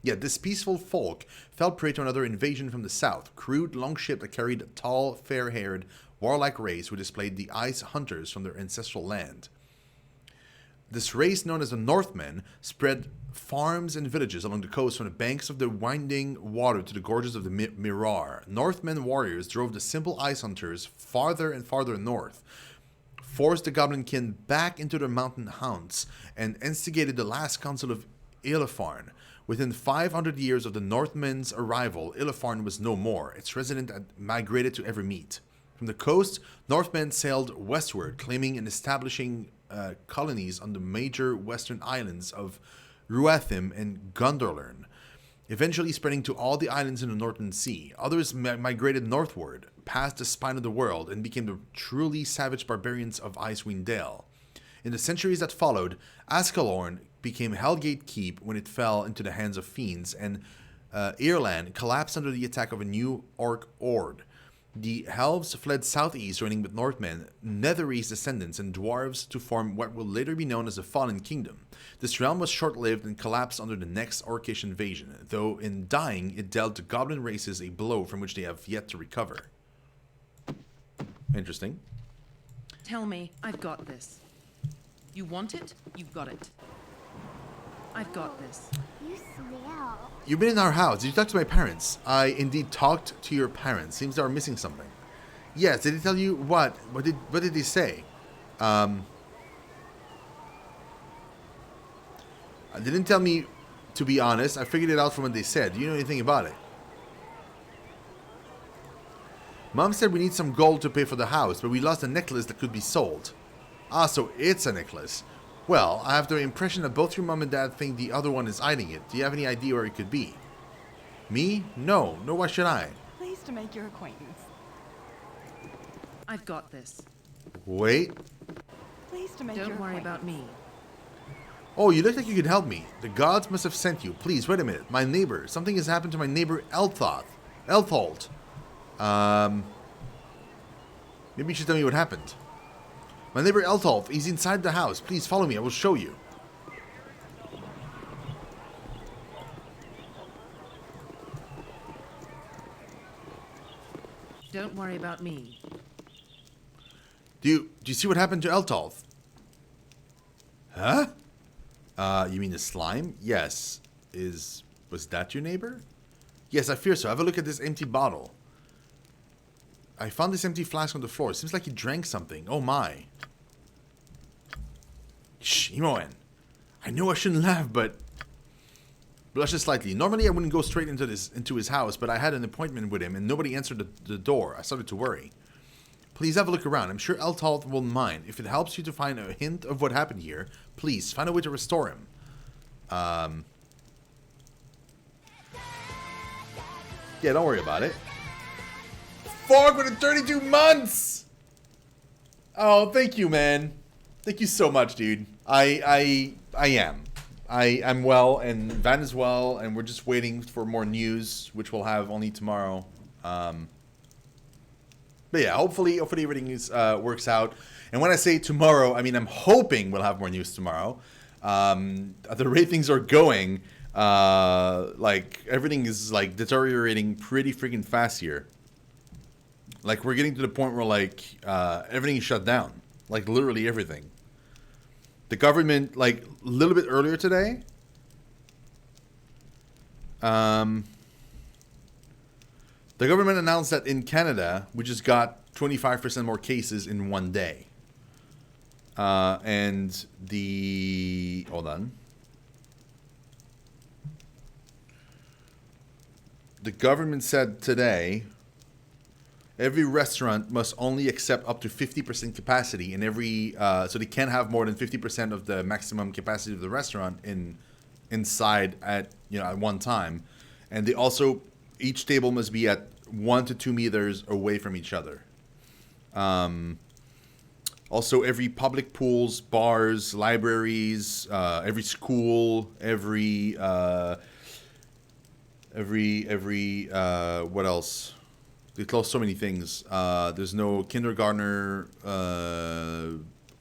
Yet this peaceful folk fell prey to another invasion from the south, crude longship that carried a tall, fair-haired, warlike race who displayed the ice hunters from their ancestral land. This race, known as the Northmen, spread farms and villages along the coast from the banks of the winding water to the gorges of the Mirar. Northmen warriors drove the simple ice hunters farther and farther north, forced the Goblinkin back into their mountain haunts, and instigated the last council of Ilefarn. Within 500 years of the Northmen's arrival, Ilefarn was no more. Its residents had migrated to Evermeet. From the coast, Northmen sailed westward, claiming and establishing colonies on the major western islands of Ruathim and Gondolern, eventually spreading to all the islands in the Northern Sea. Others migrated northward, past the spine of the world, and became the truly savage barbarians of Icewind Dale. In the centuries that followed, Ascalorn became Hellgate Keep when it fell into the hands of fiends, and Ireland collapsed under the attack of a new orc horde. The Helves fled southeast, joining with Northmen, Netherese descendants, and dwarves to form what will later be known as the Fallen Kingdom. This realm was short-lived and collapsed under the next orcish invasion, though in dying it dealt the goblin races a blow from which they have yet to recover. Interesting. Tell me, I've got this. You want it? You've got it. I've got this. You smell. You've been in our house. Did you talk to my parents? I indeed talked to your parents. Seems they are missing something. Yes, did they tell you what? What did they say? They didn't tell me, to be honest. I figured it out from what they said. Do you know anything about it? Mom said we need some gold to pay for the house, but we lost a necklace that could be sold. Ah, so it's a necklace. Well, I have the impression that both your mom and dad think the other one is hiding it. Do you have any idea where it could be? Me? No. No, why should I? Pleased to make your acquaintance. I've got this. Wait. Pleased to make your Don't worry acquaintance. about me. Oh, you look like you could help me. The gods must have sent you. Please, wait a minute. My neighbor. Something has happened to my neighbor Eltholt. Maybe you should tell me what happened. My neighbor Eltolf, he's inside the house. Please follow me, I will show you. Don't worry about me. Do you see what happened to Eltolf? Huh? You mean the slime? Yes. Was that your neighbor? Yes, I fear so. Have a look at this empty bottle. I found this empty flask on the floor. Seems like he drank something. Oh my. Shh, Imoen. I know I shouldn't laugh, but blushes slightly. Normally I wouldn't go straight into his house, but I had an appointment with him and nobody answered the door. I started to worry. Please have a look around. I'm sure Eltolf won't mind. If it helps you to find a hint of what happened here, please find a way to restore him. Yeah, don't worry about it. 432 months! Oh, thank you, man. Thank you so much, dude. I am well, and Van is well, and we're just waiting for more news, which we'll have only tomorrow. But yeah, hopefully everything is works out. And when I say tomorrow, I mean I'm hoping we'll have more news tomorrow. At the rate things are going, like everything is like deteriorating pretty freaking fast here. Like we're getting to the point where like everything is shut down, like literally everything. The government, like a little bit earlier today, the government announced that in Canada we just got 25% more cases in one day. And the hold on. The government said today every restaurant must only accept up to 50% capacity in every so they can't have more than 50% of the maximum capacity of the restaurant inside at one time. And they also each table must be at 1 to 2 meters away from each other. Also, every public pools, bars, libraries, every school, every what else? They closed so many things. There's no kindergartner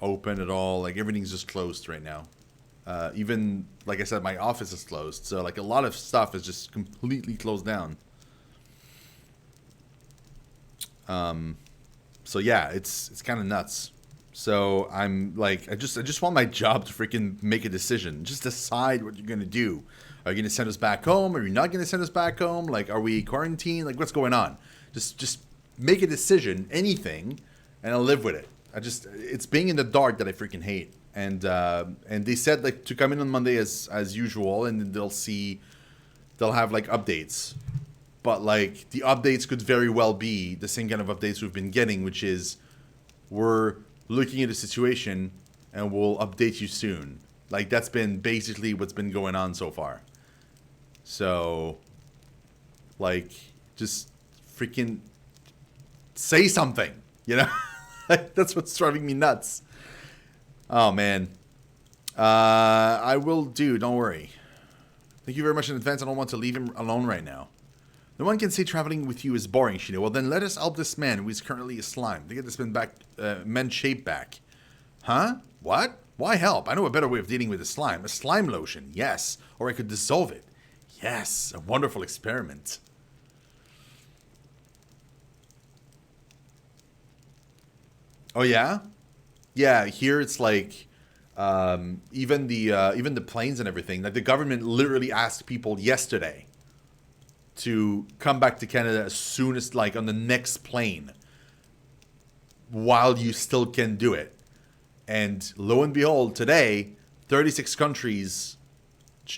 open at all. Like everything's just closed right now. Even, like I said, my office is closed. So, like, a lot of stuff is just completely closed down. So yeah, it's kind of nuts. So I'm like, I just want my job to freaking make a decision. Just decide what you're gonna do. Are you gonna send us back home? Are you not gonna send us back home? Like, are we quarantined? Like, what's going on? Just make a decision, anything, and I'll live with it. It's being in the dark that I freaking hate. And they said like to come in on Monday as usual, and then they'll have like updates. But like the updates could very well be the same kind of updates we've been getting, which is we're looking at the situation and we'll update you soon. Like that's been basically what's been going on so far. So like just freaking say something, you know? That's what's driving me nuts. Oh man. I will do, don't worry. Thank you very much in advance. I don't want to leave him alone right now. No one can say traveling with you is boring, Shino. Well, then let us help this man who is currently a slime to get this men's shape back. Huh? What? Why help? I know a better way of dealing with a slime. A slime lotion, yes. Or I could dissolve it. Yes, a wonderful experiment. Oh yeah? Yeah, here it's like even the planes and everything. Like the government literally asked people yesterday to come back to Canada as soon as, like, on the next plane, while you still can do it. And lo and behold, today, 36 countries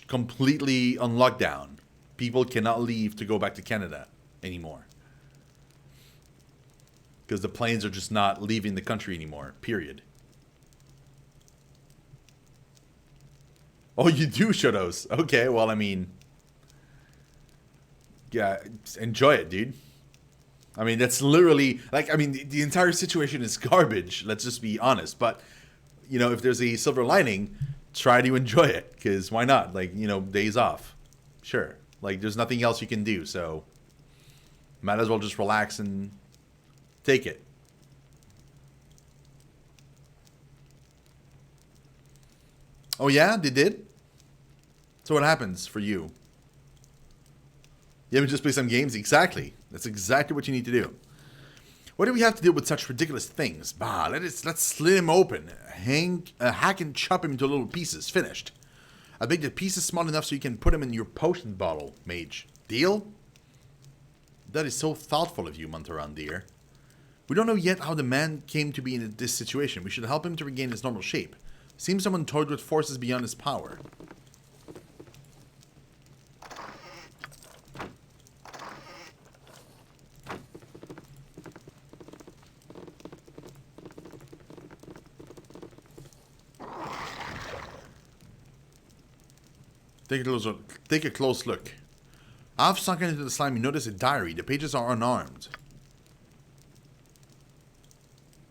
completely on lockdown. People cannot leave to go back to Canada anymore. Because the planes are just not leaving the country anymore, period. Oh, you do, Shadows. Okay, well, I mean, yeah, enjoy it, dude. I mean, that's literally, like, I mean, the entire situation is garbage. Let's just be honest. But, you know, if there's a silver lining, try to enjoy it. Because why not? Like, you know, days off. Sure. Like, there's nothing else you can do. So, might as well just relax and take it. Oh, yeah? They did? So what happens for you? Yeah, we just play some games? Exactly. That's exactly what you need to do. Why do we have to deal with such ridiculous things? Bah, let's slit him open. Hack and chop him into little pieces. Finished. I make the pieces small enough so you can put them in your potion bottle, mage. Deal? That is so thoughtful of you, Montaran, dear. We don't know yet how the man came to be in this situation. We should help him to regain his normal shape. Seems someone toyed with forces beyond his power. Take a close look. I've sunken into the slime. You notice a diary. The pages are unarmed.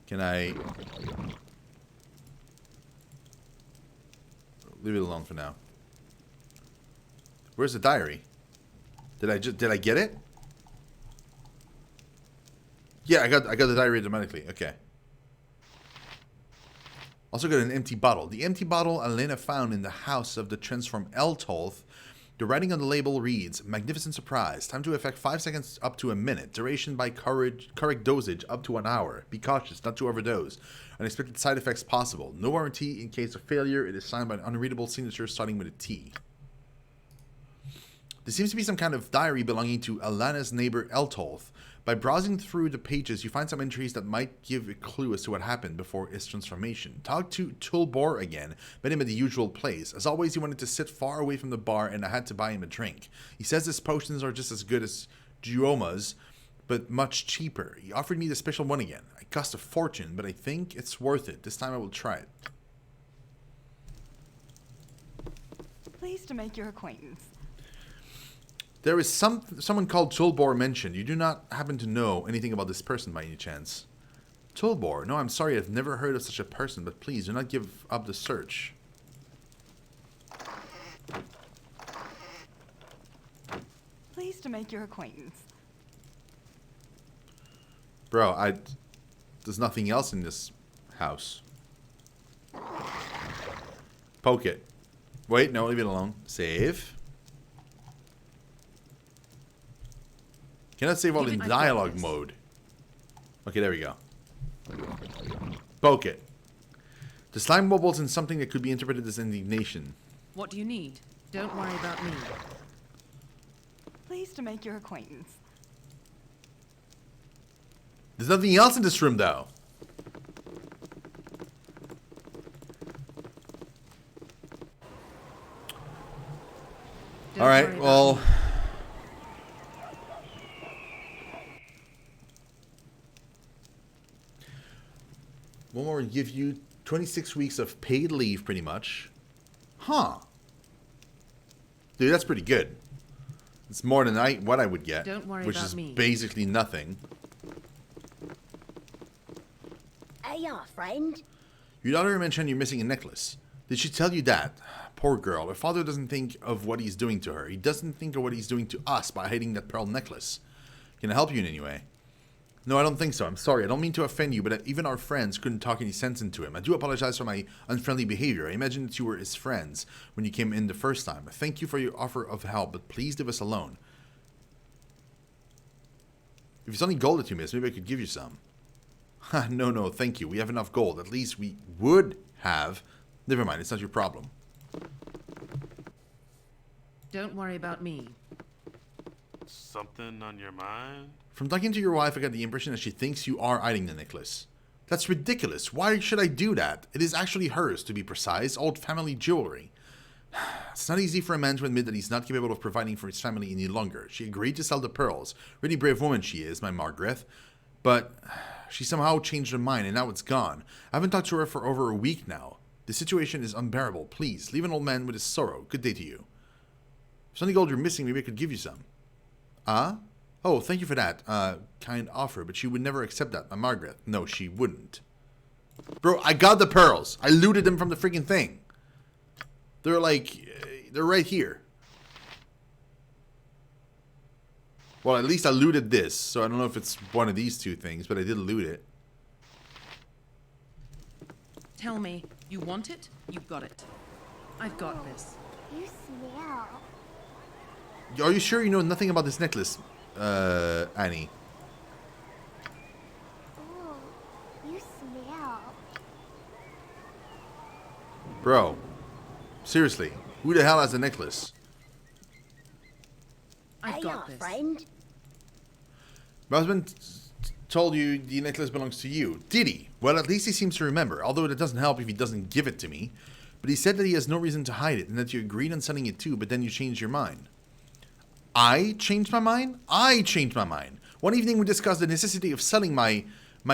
Can I leave it alone for now? Where's the diary? Did I get it? Yeah, I got the diary automatically. Okay. Also got an empty bottle. The empty bottle Elena found in the house of the transformed Eltolth. The writing on the label reads, "Magnificent surprise. Time to effect 5 seconds up to a minute. Duration by correct dosage up to an hour. Be cautious not to overdose. Unexpected side effects possible. No warranty in case of failure. It is signed by an unreadable signature starting with a T." There seems to be some kind of diary belonging to Alana's neighbor Eltolth. By browsing through the pages, you find some entries that might give a clue as to what happened before his transformation. Talk to Tulbor again, met him at the usual place. As always, he wanted to sit far away from the bar, and I had to buy him a drink. He says his potions are just as good as Duoma's, but much cheaper. He offered me the special one again. It cost a fortune, but I think it's worth it. This time I will try it. Pleased to make your acquaintance. There is someone called Tulbor mentioned. You do not happen to know anything about this person by any chance? Tulbor? No, I'm sorry, I've never heard of such a person, but please do not give up the search. Pleased to make your acquaintance. Bro, there's nothing else in this house. Poke it. Wait, no, leave it alone. Save. Cannot save while in dialogue mode. Okay, there we go. Poke it. The slime bubbles in something that could be interpreted as indignation. What do you need? Don't worry about me. Pleased to make your acquaintance. There's nothing else in this room, though. Alright, well... one more would give you 26 weeks of paid leave, pretty much. Huh. Dude, that's pretty good. It's more than what I would get. Don't worry which about is me. basically nothing. Yeah, friend. Your daughter mentioned you're missing a necklace. Did she tell you that? Poor girl. Her father doesn't think of what he's doing to her. He doesn't think of what he's doing to us by hiding that pearl necklace. Can I help you in any way? No, I don't think so. I'm sorry. I don't mean to offend you, but even our friends couldn't talk any sense into him. I do apologize for my unfriendly behavior. I imagined that you were his friends when you came in the first time. Thank you for your offer of help, but please leave us alone. If it's only gold that you miss, maybe I could give you some. No, thank you. We have enough gold. At least we would have. Never mind, it's not your problem. Don't worry about me. Something on your mind? From talking to your wife, I got the impression that she thinks you are hiding the necklace. That's ridiculous. Why should I do that? It is actually hers, to be precise, old family jewelry. It's not easy for a man to admit that he's not capable of providing for his family any longer. She agreed to sell the pearls. Really brave woman she is, my Margaret. But she somehow changed her mind, and now it's gone. I haven't talked to her for over a week now. The situation is unbearable. Please, leave an old man with his sorrow. Good day to you. If there's any gold you're missing, maybe I could give you some. Oh, thank you for that. Kind offer, but she would never accept that, my Margaret. No, she wouldn't. Bro, I got the pearls. I looted them from the freaking thing. They're like, they're right here. Well, at least I looted this, so I don't know if it's one of these two things, but I did loot it. Tell me, you want it? You've got it. I've got this. You smell. Are you sure you know nothing about this necklace, Annie? Oh, you smell. Bro, seriously, who the hell has a necklace? I've got this. Friend. My husband told you the necklace belongs to you. Did he? Well, at least he seems to remember, although it doesn't help if he doesn't give it to me. But he said that he has no reason to hide it, and that you agreed on selling it too, but then you changed your mind. I changed my mind? I changed my mind. One evening we discussed the necessity of selling my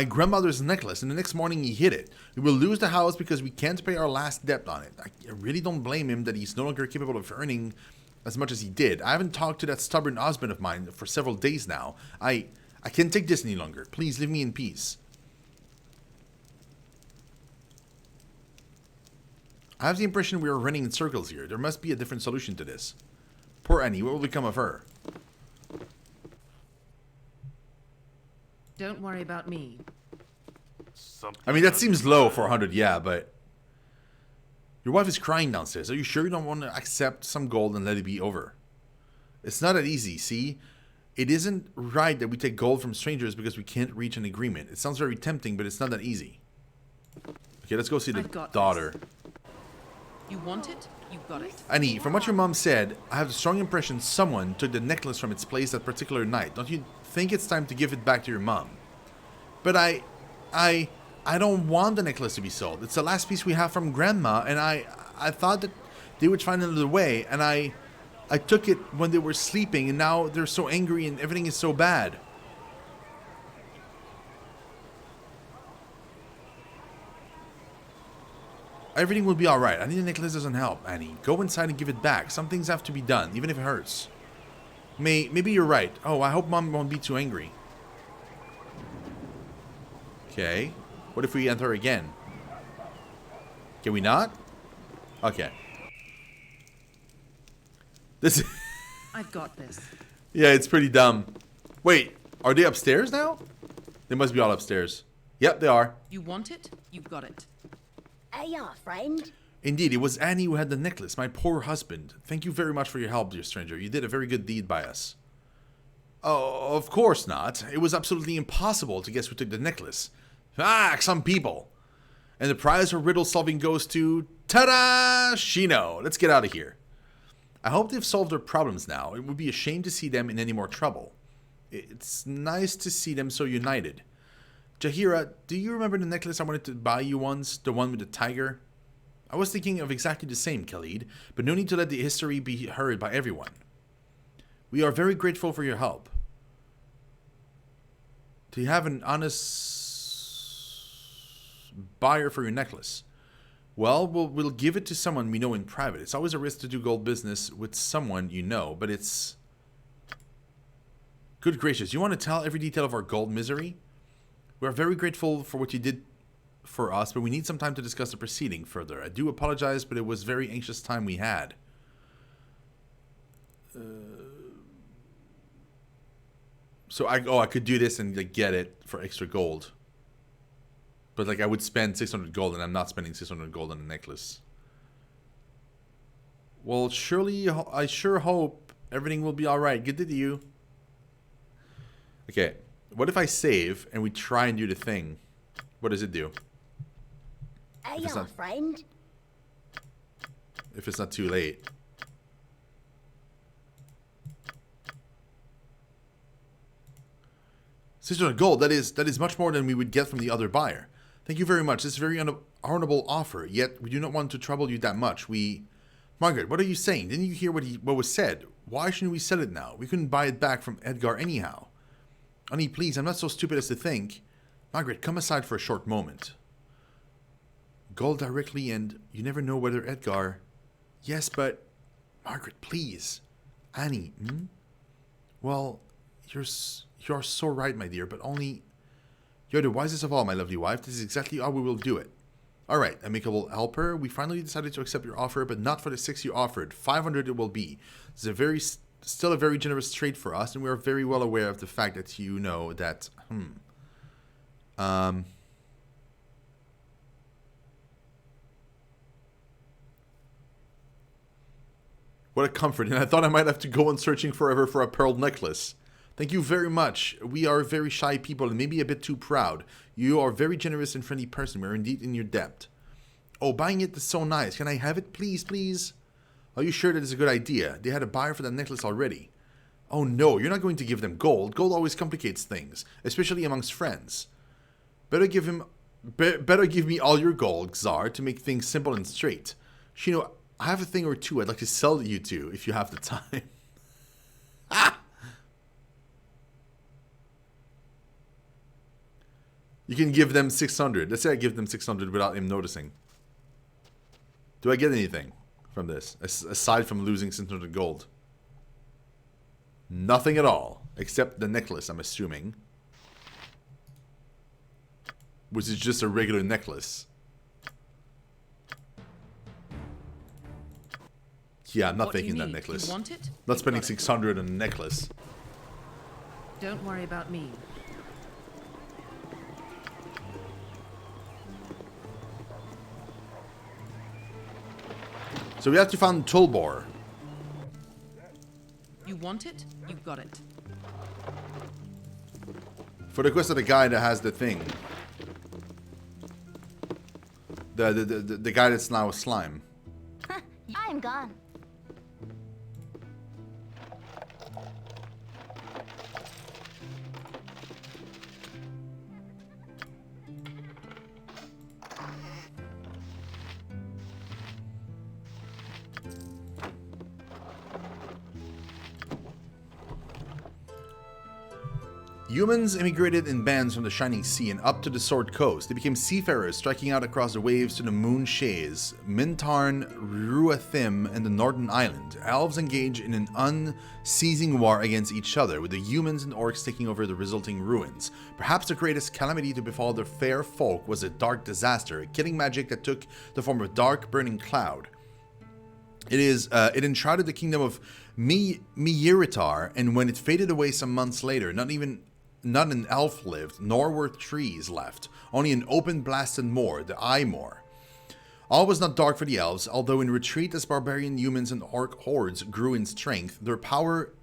grandmother's necklace, and the next morning he hid it. We will lose the house because we can't pay our last debt on it. I really don't blame him that he's no longer capable of earning as much as he did. I haven't talked to that stubborn husband of mine for several days now. I can't take this any longer. Please leave me in peace. I have the impression we are running in circles here. There must be a different solution to this. Poor Annie, what will become of her? Don't worry about me. Something I mean, that on seems your low mind? for 100, yeah, but... Your wife is crying downstairs. Are you sure you don't want to accept some gold and let it be over? It's not that easy, see? It isn't right that we take gold from strangers because we can't reach an agreement. It sounds very tempting, but it's not that easy. Okay, let's go see the I've got daughter. this. You want it? You've got it. Annie, from what your mom said, I have a strong impression someone took the necklace from its place that particular night. Don't you think it's time to give it back to your mom? But I don't want the necklace to be sold. It's the last piece we have from Grandma, and I thought that they would find another way, and I took it when they were sleeping, and now they're so angry and everything is so bad. Everything will be alright. I think the necklace doesn't help, Annie. Go inside and give it back. Some things have to be done, even if it hurts. Maybe you're right. Oh, I hope Mom won't be too angry. Okay. What if we enter again? Can we not? Okay. This I've got this. yeah, it's pretty dumb. Wait, are they upstairs now? They must be all upstairs. Yep, they are. You want it? You've got it. Yeah, friend. Indeed, it was Annie who had the necklace, my poor husband. Thank you very much for your help, dear stranger. You did a very good deed by us. Oh, of course not. It was absolutely impossible to guess who took the necklace. Ah, some people. And the prize for riddle solving goes to... Ta-da! Shino! Let's get out of here. I hope they've solved their problems now. It would be a shame to see them in any more trouble. It's nice to see them so united. Jaheira, do you remember the necklace I wanted to buy you once? The one with the tiger? I was thinking of exactly the same, Khalid, but no need to let the history be heard by everyone. We are very grateful for your help. Do you have an honest buyer for your necklace? Well, we'll give it to someone we know in private. It's always a risk to do gold business with someone you know, but it's... Good gracious, you want to tell every detail of our gold misery? We are very grateful for what you did for us, but we need some time to discuss the proceeding further. I do apologize, but it was a very anxious time we had. So I could do this and like, get it for extra gold. But like I would spend 600 gold and I'm not spending 600 gold on a necklace. Well, surely I sure hope everything will be alright. Good day to you. Okay, what if I save and we try and do the thing? What does it do? Friend. If it's not too late. 600 gold, that is much more than we would get from the other buyer. Thank you very much. This is a very honorable offer, yet we do not want to trouble you that much. Margaret, what are you saying? Didn't you hear what was said? Why shouldn't we sell it now? We couldn't buy it back from Edgar anyhow. Honey, please, I'm not so stupid as to think. Margaret, come aside for a short moment. Gold directly, and you never know whether Edgar... Yes, but... Margaret, please. Annie, Well, you're so right, my dear, but only... You're the wisest of all, my lovely wife. This is exactly how we will do it. Alright, amicable helper. We finally decided to accept your offer, but not for the 6 you offered. 500 it will be. It's still a very generous trade for us, and we are very well aware of the fact that you know that... What a comfort, and I thought I might have to go on searching forever for a pearl necklace. Thank you very much. We are very shy people and maybe a bit too proud. You are a very generous and friendly person. We are indeed in your debt. Oh, buying it is so nice. Can I have it, please, please? Are you sure that is a good idea? They had a buyer for that necklace already. Oh no, you're not going to give them gold. Gold always complicates things, especially amongst friends. Better give me all your gold, Xar, to make things simple and straight. Shino, I have a thing or two I'd like to sell you to if you have the time. Ah! You can give them 600. Let's say I give them 600 without him noticing. Do I get anything from this? Aside from losing 600 gold. Nothing at all. Except the necklace, I'm assuming. Which is just a regular necklace. Yeah, I'm not taking that necklace. You want it? Not spending 600 on a necklace. Don't worry about me. So we have to find Tulbor. You want it? You got it. For the quest of the guy that has the thing. The guy that's now a slime. I'm gone. Humans immigrated in bands from the Shining Sea and up to the Sword Coast. They became seafarers, striking out across the waves to the Moon Shays, Mintarn, Ruathim, and the Northern Island. Elves engage in an unceasing war against each other, with the humans and orcs taking over the resulting ruins. Perhaps the greatest calamity to befall the fair folk was a dark disaster, a killing magic that took the form of a dark, burning cloud. It enshrouded the kingdom of Miyiritar, and when it faded away some months later, not an elf lived, nor were trees left, only an open blasted moor, the Eye Moor. All was not dark for the elves, although in retreat as barbarian humans and orc hordes grew in strength, their power